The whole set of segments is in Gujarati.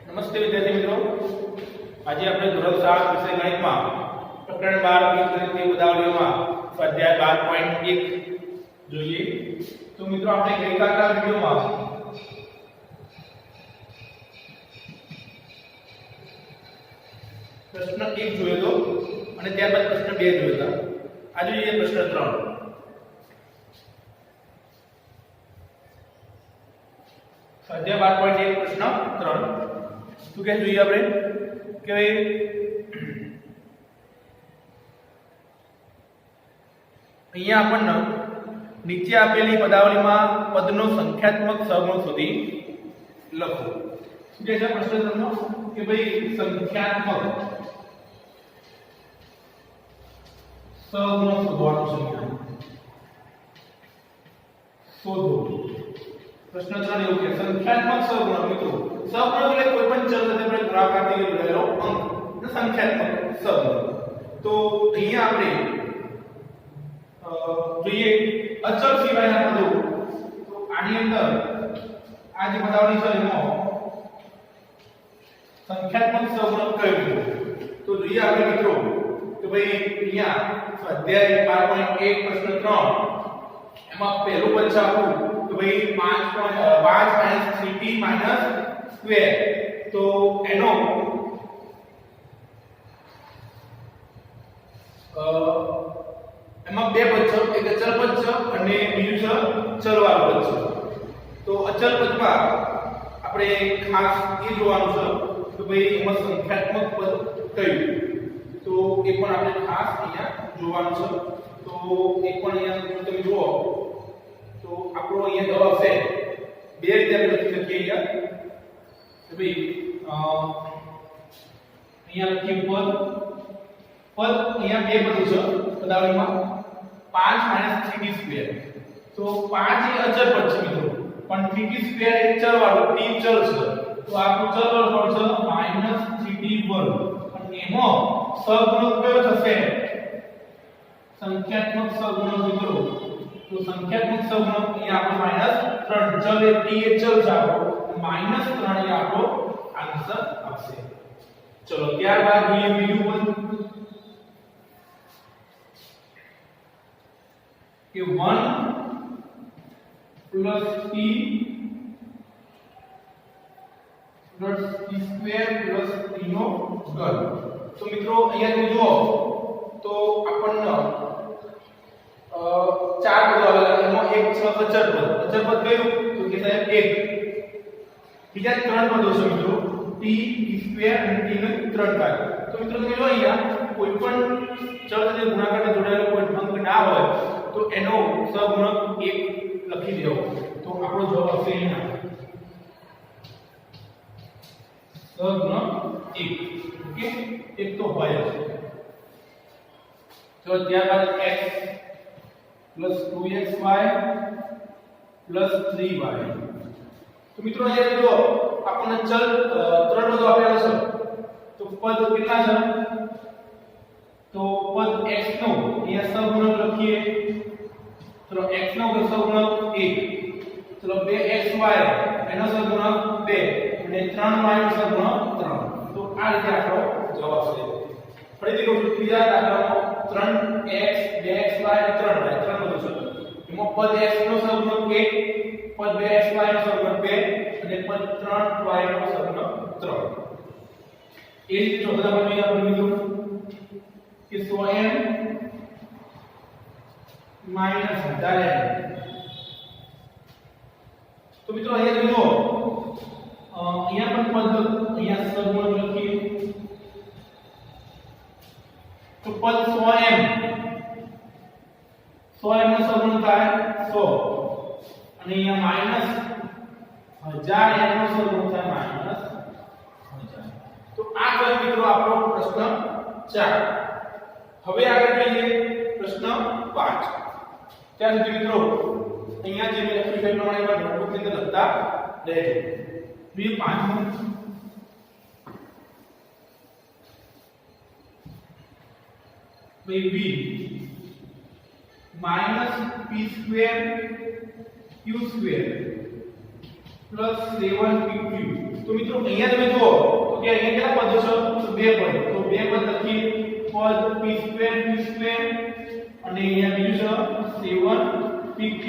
નમસ્તે વિદ્યાર્થી મિત્રો, આજે આપણે ધોરણ 7 વિષય ગણિતમાં પ્રકરણ 12 બીજગણિતની પદાવલીઓમાં સ્વાધ્યાય 12.1 જોઈએ. તો મિત્રો આપણે ગઈકાલના વિડિયોમાં પ્રશ્ન 1 જોયો હતો અને ત્યારબાદ પ્રશ્ન 2 જોયો હતો. આજે જોઈએ પ્રશ્ન 3. સ્વાધ્યાય 12.1 પ્રશ્ન 3. શું કે જોઈએ આપણે કે અહીંયા આપણને નીચે આપેલી પદાવલીમાં પદનો સંખ્યાત્મક સહગુણક શોધી લખો. શું કહે છે પ્રશ્ન તમને કે ભાઈ સંખ્યાત્મક સહગુણક શોધવાનું છે. શોધો. પ્રશ્ન 3 એવું કે સંખ્યાત્મક સહગુણક મિત્રો સહગુણક એટલે કોઈ પણ ચલ સાથે આપણે ગુણાકારથી જોડાયેલો અંક એટલે સંખ્યાત્મક સહગુણક. તો અહીંયા આપણે જોઈએ અચળ સિવાયના પદો. તો આની અંદર આ જે પદાવલી છે એમાં સંખ્યાત્મક સહગુણક કયો છે? તો જોઈએ આપણે મિત્રો કે ભાઈ અહીંયા સ્વાધ્યાય 12.1 પ્રશ્ન 3 એમાં પહેલું પદ છે આપણું તો ભાઈ 5 3t સ્ક્વેર. તો એનો એમાં બે પદ છે, એક અચળ પદ છે અને બીજું છે ચલવાળું પદ છે. તો અચળ પદમાં આપણે ખાસ એ જોવાનું છે કે ભાઈ એમાં સંખ્યાત્મક પદ કયું, તો એ પણ આપણે ખાસ અહીંયા જોવાનું છે. તો એ પણ અહીંયા તમે જુઓ તો આપણો અહીંયા જવાબ છે બે રીતે આપણે લખી શકીએ. અહીંયા કે ભાઈ અહીંયા લખીએ પદ અહીંયા બે પદો છે પદાવલીમાં 5 3t સ્ક્વેર. તો 5 એ અચળ પદ છે મિત્રો, પણ 3t સ્ક્વેર એ ચલવાળું t ચલ છે. તો આપણું ચલવાળું પદ છે -3t વર્ગ. અને એમાં સહગુણક કયો થશે? સંખ્યાત્મક સહગુણક મિત્રો. તો સંખ્યાત્મક સહગુણક અહીંયા આપણો -3 ચલ એ t એ ચલ છે આપણો, -3 એ આપણો આન્સર આવશે. ચલો ત્યારબાદ જોઈએ બીજું પદ કે 1 + t સ્ક્વેર + t નો ઘન. તો મિત્રો અહીંયા તમે જુઓ તો આપણને ચાર પદો આવેલા, એમાં એક છે અચળ પદ. અચળ પદ કયું? તો કે સાહેબ 1. બીજા ત્રણ પદો છે મિત્રો t સ્ક્વેર અને t નો 3 ઘાત. તો મિત્રો તમે જો અહીંયા કોઈ પણ ચલ સાથે ગુણાકારથી જોડાયેલો કોઈ અંક ના હોય તો એનો સહગુણક 1 લખી દેવો. તો આપણો જવાબ આવશે અહીંયા સહગુણક 1. ઓકે, એક તો હોય છે. તો ત્યારબાદ x + 2xy + 3y. તો મિત્રો અહીંયા જો આપણને ચલ ત્રણ પદો આપેલા છે. તો પદ કેટલા છે? તો પદ x નો અહીંયા સહગુણક લખીએ. ચલો x નો સહગુણક 1, ચલો 2xy એનો સહગુણક 2 અને 3y નો સહગુણક 3. તો આ રીતે આપણો જવાબ છે. ફરીથી કહું છું, ત્રીજા દાખલામાં 3x 2xy અને 3y ત્રણ પદો છે. એમાં પદ x નો સહગુણક 1, પદ 2xy નો સહગુણક 2 અને પદ 3y નો સહગુણક 3. એ રીતે જો બધા પદો આપણે લીધું કે 100m - 1000m. તો મિત્રો અહીંયા તમે જુઓ અહીંયા પણ પદ અહીંયા સહગુણક લખીએ. તો પદ 100m નો સહગુણક થાય 100 અને અહીંયા -1000m નો સહગુણક થાય -1000. તો આ ગયો મિત્રો આપણો પ્રશ્ન 4. હવે આગળ જોઈએ પ્રશ્ન 5. ત્યાં સુધી મિત્રો અહીંયા જે મેં લખ્યું છે પ્રમાણે એમાં નોટબુક ની અંદર લખતા રહેજો. બીજું પાંચમું v -p² q² plus 7pq. તો મિત્રો અહીંયા તમે જુઓ તો કે અહીંયા કેટલા પદો છે? તો બે પદ. તો બે પદ લખી પદ p2 અને અહીંયા બીજું છે 7pq.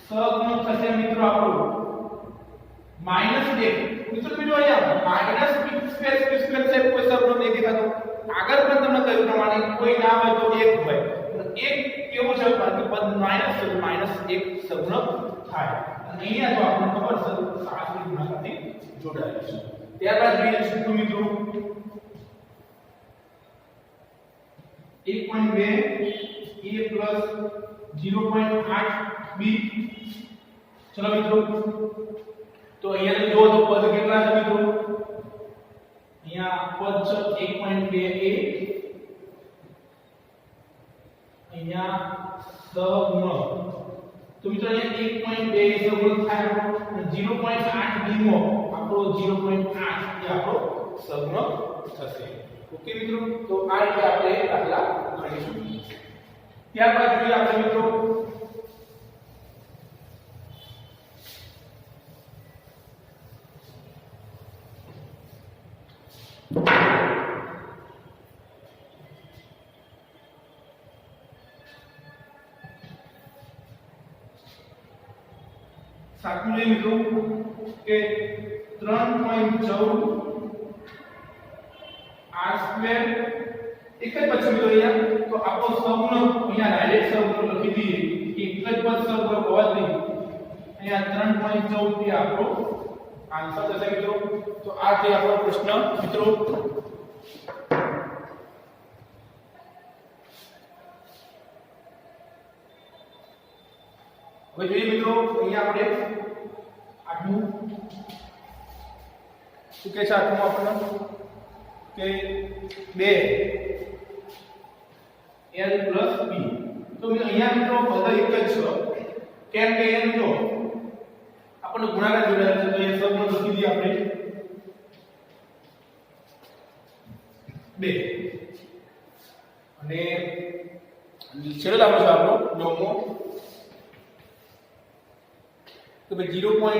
સહગુણક થશે મિત્રો આપણો -1. મિત્રો તમે જો અહીંયા -p2 છે કોઈ સહગુણક નહીં દેખાતો. આગળ પણ તમને કહ્યું પ્રમાણે કોઈ ના હોય તો 1 હોય. એક કેવું છે કારણ કે પદ માઈનસ છે તો -1 સહગુણક થાય. અને અહીંયા જો આપણને ખબર છે 7 ની ગુણાકારથી જોડાયેલું છે. ત્યારબાદ જોઈએ શું મિત્રો 1.2 a + 0.8 b. ચલો મિત્રો તો અહીંયા જો તો પદ કેટલા છે મિત્રો? અહીંયા પદ છે 1.2a, અહીંયા સહગુણક. તો મિત્રો અહીંયા 1.2 સહગુણક થાય અને 0.8 b માં આપણો 0.8 એ આપણો સહગુણક થશે. ઓકે મિત્રો, તો આ રીતે આપણે દાખલા ગણીશું. ત્યારબાદ જોઈએ આપણે મિત્રો સાતમું જોઈએ મિત્રો કે 3.14 r2 એક જ પદ મિત્રો અહીંયા. તો આપણો સહગુણક અહીંયા ડાયરેક્ટ સહગુણક લખી દઈએ કે એક જ પદ સહગુણક હોવા જ નહીં. અહીંયા 3.14 એ આપણો આન્સર થશે મિત્રો. તો આ છે આપણો પ્રશ્ન મિત્રો. હવે જોઈએ મિત્રો અહીંયા આપણે આટલું શું કે છે આટલું આપણને કે 2l + b. તો અહીંયા મિત્રો પદ એક જ છે કેમ કે અહીંયા જો આપણને ગુણાકાર જોડાયેલ છે તો એ સહગુણક લખી દઈએ આપણે 2 અને છેલ્લો દાખલો છે આપણો 9મો તો ભાઈ 0.1y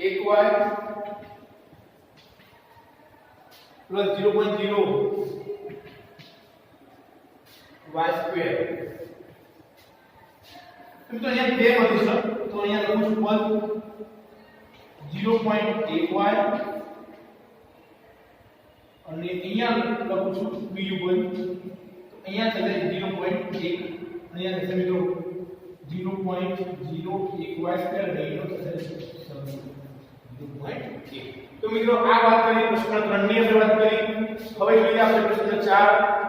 + 0.0 y2. તો અહીંયા બે પદ છે તો અહીંયા લખું છું પદ 0.1y અને અહીંયા લખું છું બીજું પદ. તો અહીંયા થશે 0.1 અહીંયા થશે મિત્રો 0.01y2 અને એનો થશે 0.1. તો મિત્રો આ વાત કરી પ્રશ્ન 3 ની આપણે વાત કરી. હવે જોઈએ આપણે પ્રશ્ન 4.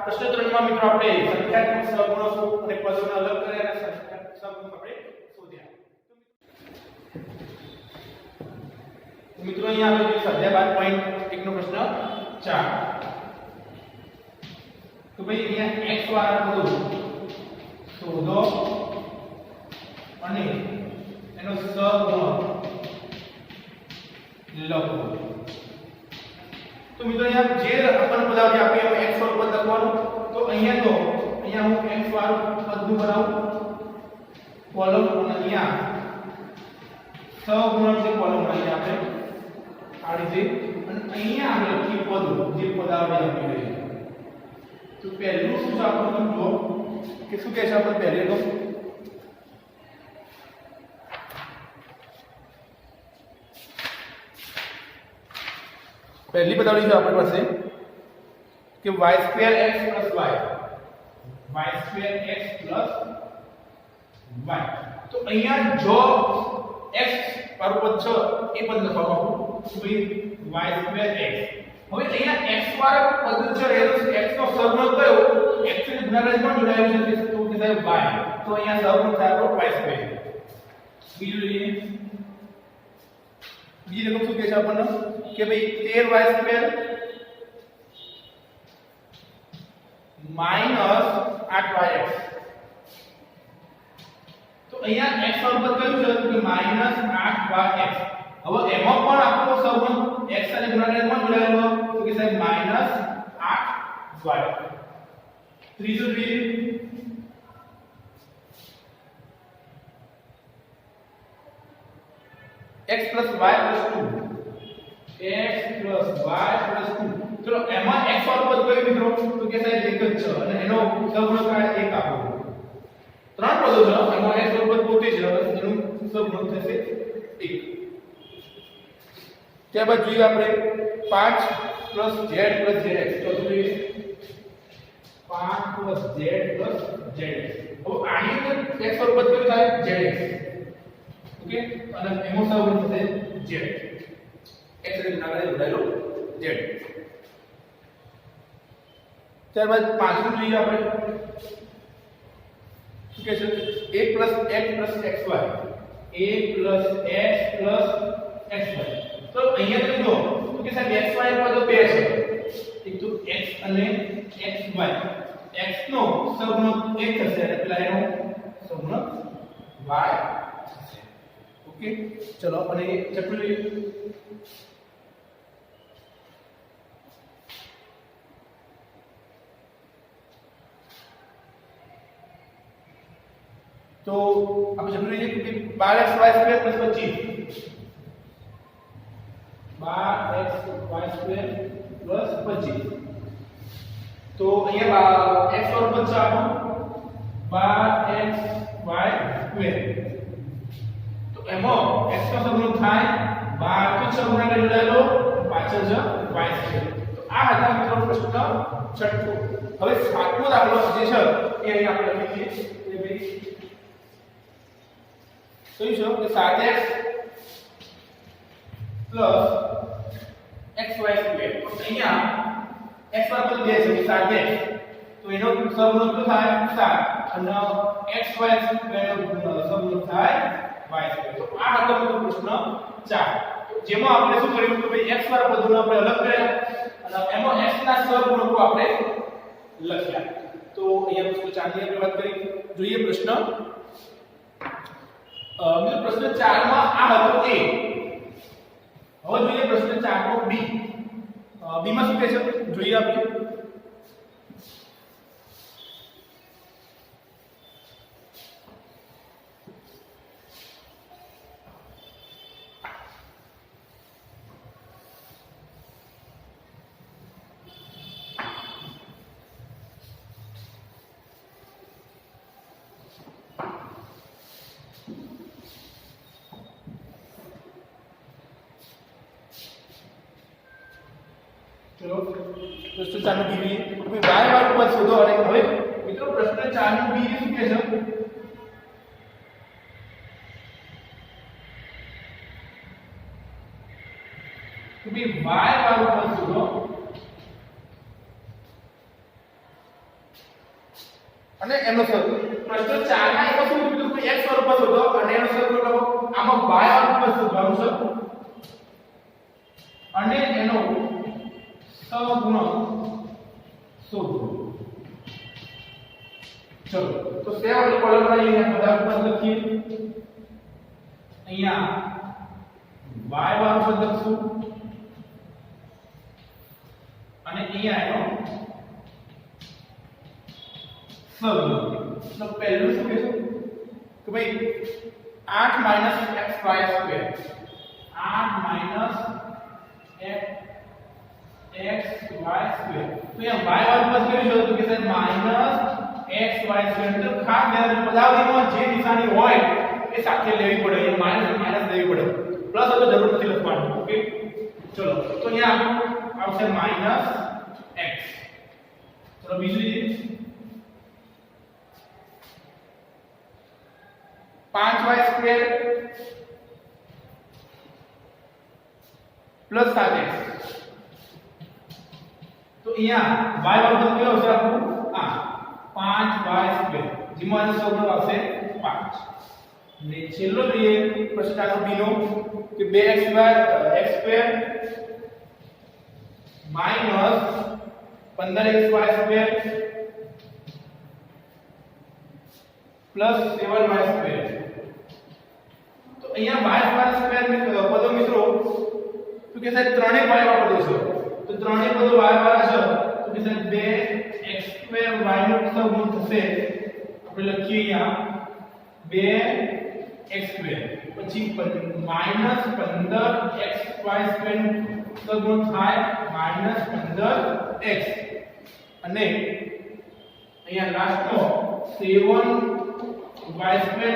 પ્રશ્ન 3 માં મિત્રો આપણે સંખ્યાત્મક સહગુણકો અને પદોને અલગ કર્યા અને સંખ્યાત્મક સહગુણક આપણે શોધ્યા. તો મિત્રો અહીંયા આપણે જોઈએ સ્વાધ્યાય 5.1 નો પ્રશ્ન 4. તો ભાઈ અહીંયા x વાળા પદો શોધો અને એનો સહગુણક લખો. તો મિત્રો અહીંયા જે આપણને પદાવલિ આપી એમાં x વાળું પદ લખવાનું. તો અહીંયા તો અહીંયા હું x વાળું પદનું બનાવું કોલમ અને અહીંયા સહગુણકની કોલમ બનાવીએ આપણે આ રીતે અને અહીંયા આપણે લખી પદો જે પદાવલિ આપી રહી છે. તો પહેલું શું છે આપણને જો કે શું કહે છે આપણે પહેલે તો पहली पदावली जो अपने पास है कि y2x + y y2x + y. तो અહીંયા જો x વાળું પદ છે એ પદ લખવાનું તો ભાઈ y2x. હવે અહીંયા x વાળું પદ છે એનો x નો સહગુણક કયો? x ની ગુણાકારમાં જોડાયેલું છે તો કે થાય y. તો અહીંયા સહગુણક થાય આપણો y2. બીજું જોઈએ બીજી રકમ શું કહે છે આપણને કે ભાઈ 13y2 - 8y x. તો અહીંયા x વાળું પદ કયું છે કે -8y x. હવે એમાં પણ આપણો સહગુણક x અને ગુણાકારમાં જોડાયેલો તો કે સાહેબ -8y. ત્રીજું જોઈએ x + y + 2 x + y + 2 ચલો એમાં x વાળું પદ કયું મિત્રો તો કે સાહેબ એક જ છે અને એનો સહગુણક 1 આપો ત્રણ પદો છે એમાં x વાળું પદ પોતે છે એનું સહગુણક થશે 1 ત્યારબાદ જોઈએ આપણે 5 + z + zx ચોથું જોઈએ 5 + z + zx હવે આની અંદર x વાળું પદ કયું થાય zx ઓકે અને એનો સહગુણક થશે z x એટલે નાના જોડાયેલો z ત્યારબાદ પાંચમું જોઈએ આપણે શું કહે છે 1 + x + xy 1 + x + xy તો અહીંયા તમે જો તો કે સાહેબ xy પદો બે છે એક તો x અને xy x નો સહગુણક 1 થશે અને પેલા એનો સહગુણક y થશે ઓકે ચલો અને ચેપ્ટર જોઈએ तो આપણે જરૂરી છે કે 12xy² + 25 12xy² + 25 તો અહીંયા x વાળું પદ છે આપણું 12xy² તો એમાં x નો સહગુણક થાય 12 તો સહગુણક જોડાયેલો પાછળ છે y² તો આ હતા મિત્રો પ્રશ્ન છઠ્ઠો હવે સાતમો દાખલો જે છે એ અહીં આપણે લખીએ છીએ એ ભાઈ કયું છે કે 7x + xy² તો અહીંયા x બરાબર 2 છે 7x તો એનો સહગુણક થાય 7 અને xy² નો સહગુણક થાય y² તો આ હતો મિત્રો પ્રશ્ન 4 જેમાં આપણે શું કર્યું કે ભાઈ x વાળા પદોને આપણે અલગ કર્યા અને એમાં x ના સહગુણકો આપણે લખ્યા તો અહીંયા પ્રશ્ન 4 ની આપણે વાત કરી જોઈએ પ્રશ્ન મિત્રો પ્રશ્ન 4 માં આ હતો a હવે જોઈએ પ્રશ્ન 4 નો b b માં શું કહે છે જોઈએ આપણે चलो प्रश्न 4 નું બી તમે y વાળું પદ શોધો અને હવે મિત્રો પ્રશ્ન 4 નું બી શું કહે છે તમે y વાળું પદ શોધો અને એનો પ્રશ્ન 4 માં એમાં શું કીધું કે x વાળું પદ શોધો અને એનો સહગુણક લખો આમાં y વાળું પદ શોધવાનું છે અને એનો સહગુણક શોધો ચલો તો સેવન કોલમ માં અહીંયા બધા પદ લખીએ અહીંયા y વાળું પદ લખશું અને અહીંયા એનો સહગુણક તો પહેલું શું કહેશું કે ભાઈ 8 - xy² 8 - xy² તો અહીંયા y વાળું પદ કેવું છે તો કે સાહેબ -xy² તો ખાસ ધ્યાન રાખજો પદાવલીમાં જે નિશાની હોય એ સાથે લેવી પડે એ માઈનસ લેવી પડે પ્લસ તો જરૂર નથી લખવાનું ઓકે ચલો તો અહીંયા આપણું આવશે -x ચલો બીજું છે 5y² + 7x તો અહીંયા y વાળું પદ કેવું આવશે આપણું આ 5y² જેમાં આનો સહગુણક આવશે 5 ને છેલ્લો જોઈએ પ્રશ્ન 4 નો b નો કે 2xy x² - 15xy² + 7y² તો અહીંયા y² પદો મિત્રો તો કે સાહેબ ત્રણેય y વાળા પદો છે તો ત્રણેય પદો y વાળા છે તો કે સાહેબ 2x² y નો સહગુણક થશે આપણે લખીએ અહીંયા 2x² x² પછી -15xy² સગુણ થાય -15x અને અહીંયા લાસ્ટનો 7y²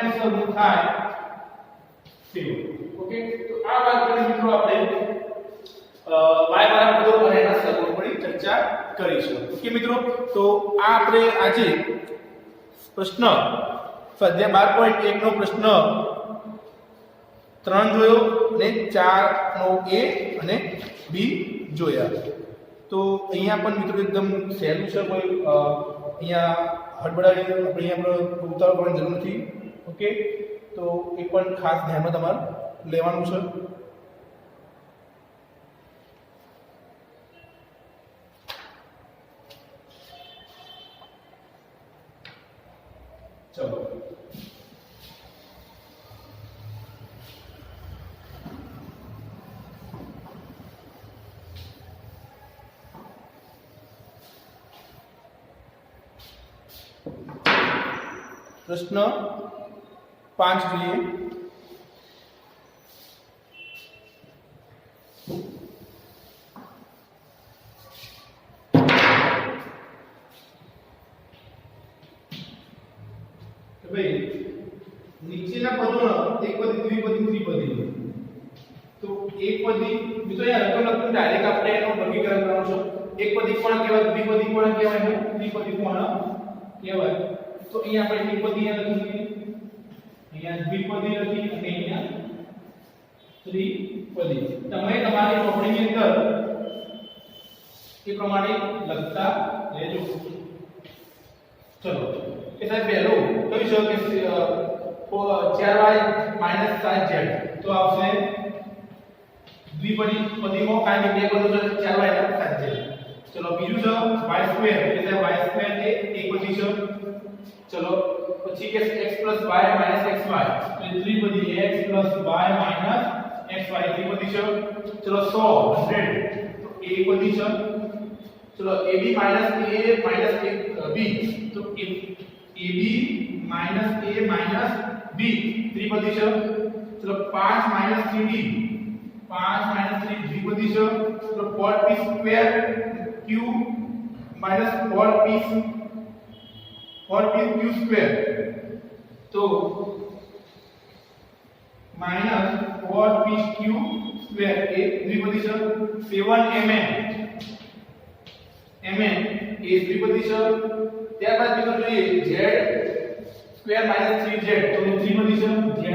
નો સગુણ થાય 7. ઓકે, તો આ વાત કરી મિત્રો આપણે y બરાબર અને એના સગુણ પર ચર્ચા કરીશું. ઓકે મિત્રો, તો આ આપણે આજે પ્રશ્ન સ્વાધ્યાય 12.1 નો પ્રશ્ન 3 જોયો અને 4 નો a અને b જોયા. તો અહીંયા પણ મિત્રો એકદમ સહેલું છે, કોઈ અહીંયા હડબડાની આપણે અહીંયા ઉતાવળ કરવાની જરૂર નથી. ઓકે, તો એ પણ ખાસ ધ્યાનમાં તમારે લેવાનું છે. ચલો પ્રશ્ન 5 જોઈએ. ભાઈ નીચેના પદોનો એકપદી, દ્વિપદી, ત્રિપદી. તો એકપદી મિત્રો અહીંયા લખો ડાયરેક્ટ આપણે એનું વર્ગીકરણ કરવાનું છે. એકપદી કોણ કહેવાય, દ્વિપદી કોણ કહેવાય ને ત્રિપદી કોણ કહેવાય. તો અહીંયા આપણે એકપદી લખીએ, અહીંયા દ્વિપદી લખી અને અહીંયા ત્રિપદી. તમે તમારી ચોપડીની અંદર એ પ્રમાણે લખતા રહેજો. ચલો કે સાહેબ પહેલું કઈ છે કે 4y - 7z, તો આવશે દ્વિપદી પદીમાં કાંઈ બે પદો છે 4y અને 7z. ચલો બીજું છે y² કે સાહેબ y² એ એકપદી છે. ચલો પછી કે x + y - xy, તો ત્રિપદી x + y - xy ત્રિપદી છે. ચલો 100 100 તો એકપદી છે. ચલો ab - a - b, તો ab - a - b ત્રિપદી છે. ચલો 5 - 3d 5 - 3 દ્વિપદી છે. ચલો 4p² q - 4pq², તો -4pq² એ દ્વિપદી છે. 7mm એ દ્વિપદી છે. ત્યારબાદ મિત્રો જોઈએ z² - 3z, તો એ ત્રિપદી છે. z² -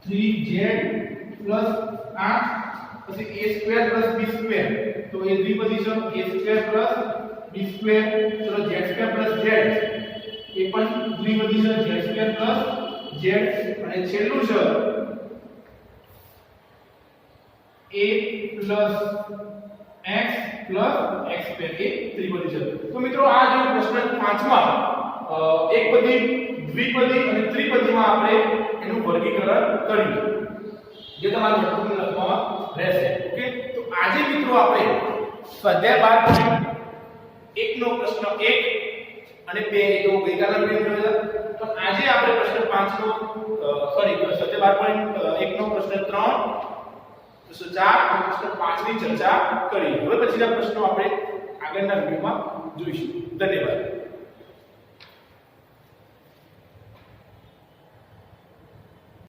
3z + 8 પછી a² + b², તો એ દ્વિપદી છે. a² + b², ચલો z² + z એ પણ દ્વિપદી છે. z² + z અને છેલ્લું છે a + x + x² એ ત્રિપદી છે. તો મિત્રો આ જે પ્રશ્ન 5માં એકપદી, દ્વિપદી અને ત્રિપદીમાં આપણે એનું વર્ગીકરણ કર્યું, જે તમારા નોટબુકમાં લખવામાં રહેશે. ઓકે, તો આજે મિત્રો આપણે સ્વાધ્યાય 12.1 નો પ્રશ્ન 1 અને 2 એ તો ગઈકાલના વિડિયોમાં જોયા. તો આજે આપણે પ્રશ્ન 5 નો સ્વાધ્યાય 12.1 નો પ્રશ્ન 3, પ્રશ્ન 4 અને પ્રશ્ન 5 ની ચર્ચા કરી. હવે પછીના પ્રશ્નો આપણે આગળના વિડિયોમાં જોઈશું. ધન્યવાદ.